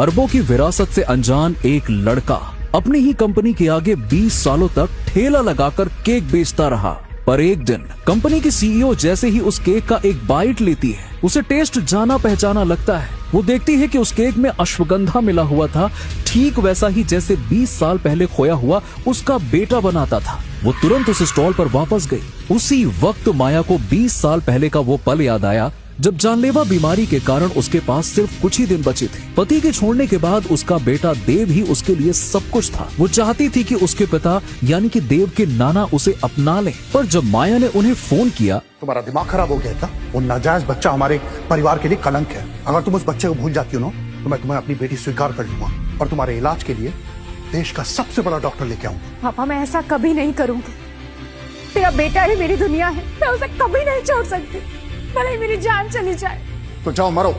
अरबों की विरासत से अनजान एक लड़का अपनी ही कंपनी के आगे 20 सालों तक ठेला लगाकर केक बेचता रहा। पर एक दिन कंपनी की सीईओ जैसे ही उस केक का एक बाइट लेती है, उसे टेस्ट जाना पहचाना लगता है। वो देखती है कि उस केक में अश्वगंधा मिला हुआ था, ठीक वैसा ही जैसे 20 साल पहले खोया हुआ उसका बेटा बनाता था। वो तुरंत उस स्टॉल पर वापस गई। उसी वक्त माया को 20 साल पहले का वो पल याद आया जब जानलेवा बीमारी के कारण उसके पास सिर्फ कुछ ही दिन बचे थे। पति के छोड़ने के बाद उसका बेटा देव ही उसके लिए सब कुछ था। वो चाहती थी कि उसके पिता यानी कि देव के नाना उसे अपना लें। पर जब माया ने उन्हें फोन किया, तुम्हारा दिमाग खराब हो गया था। वो नाजायज बच्चा हमारे परिवार के लिए कलंक है। अगर तुम उस बच्चे को भूल जाती हो ना, तो मैं तुम्हें अपनी बेटी स्वीकार कर लूंगा और तुम्हारे इलाज के लिए देश का सबसे बड़ा डॉक्टर लेके आऊंगा। पापा, मैं ऐसा कभी नहीं करूंगी। तेरा बेटा ही मेरी दुनिया है, मैं उसे कभी नहीं छोड़ सकती, भले ही मेरी जान चली जाए। तो जाओ मरो,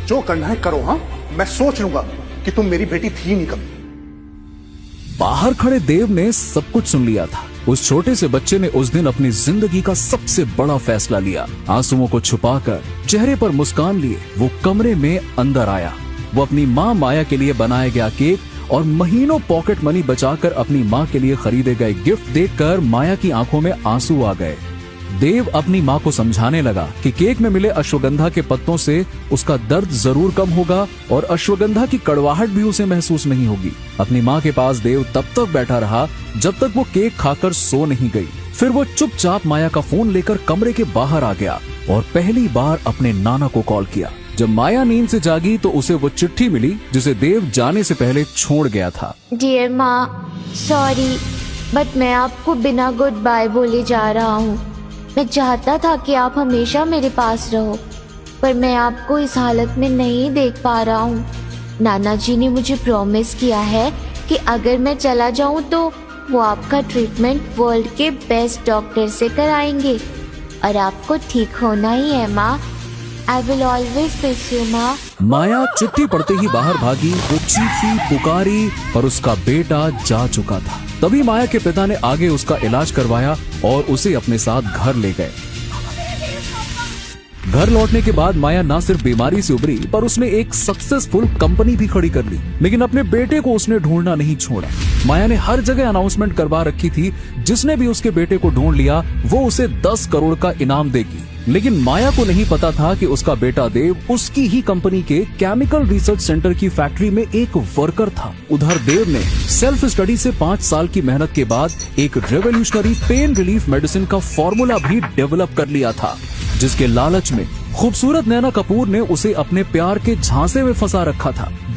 जो करना है करो। हाँ, मैं सोच लूंगा कि तुम मेरी बेटी थी नहीं कभी। बाहर खड़े देव ने सब कुछ सुन लिया था। उस छोटे से बच्चे ने उस दिन अपनी जिंदगी का सबसे बड़ा फैसला लिया। आंसुओं को छुपाकर चेहरे पर मुस्कान लिए वो कमरे में अंदर आया। वो अपनी माँ माया के लिए बनाया गया केक और महीनों पॉकेट मनी बचाकर अपनी माँ के लिए खरीदे गए गिफ्ट देखकर माया की आंखों में आंसू आ गए। देव अपनी माँ को समझाने लगा कि केक में मिले अश्वगंधा के पत्तों से उसका दर्द जरूर कम होगा और अश्वगंधा की कड़वाहट भी उसे महसूस नहीं होगी। अपनी माँ के पास देव तब तक बैठा रहा जब तक वो केक खाकर सो नहीं गई। फिर वो चुपचाप माया का फोन लेकर कमरे के बाहर आ गया और पहली बार अपने नाना को कॉल किया। जब माया नींद से जागी तो उसे वो चिट्ठी मिली जिसे देव जाने से पहले छोड़ गया था। डियर माँ, सॉरी बट मैं आपको बिना गुड बाय बोले जा रहा हूँ। मैं चाहता था कि आप हमेशा मेरे पास रहो, पर मैं आपको इस हालत में नहीं देख पा रहा हूँ। नाना जी ने मुझे प्रॉमिस किया है कि अगर मैं चला जाऊँ तो वो आपका ट्रीटमेंट वर्ल्ड के बेस्ट डॉक्टर से कराएंगे और आपको ठीक होना ही है माँ। I will always miss you माँ। माया चिट्ठी पढ़ते ही बाहर भागी। वो चीखी पुकारी पर उसका बेटा जा चुका था। तभी माया के पिता ने आगे उसका इलाज करवाया और उसे अपने साथ घर ले गए। घर लौटने के बाद माया ना सिर्फ बीमारी से उबरी पर उसने एक सक्सेसफुल कंपनी भी खड़ी कर ली। लेकिन अपने बेटे को उसने ढूंढना नहीं छोड़ा। माया ने हर जगह अनाउंसमेंट करवा रखी थी, जिसने भी उसके बेटे को ढूंढ लिया वो उसे 10 करोड़ का इनाम देगी। लेकिन माया को नहीं पता था कि उसका बेटा देव उसकी ही कंपनी के केमिकल रिसर्च सेंटर की फैक्ट्री में एक वर्कर था। उधर देव ने सेल्फ स्टडी से 5 साल की मेहनत के बाद एक रेवोल्यूशनरी पेन रिलीफ मेडिसिन का फॉर्मूला भी डेवलप कर लिया था, जिसके लालच में खूबसूरत नैना कपूर ने उसे अपने प्यार के झांसे में फंसा रखा था।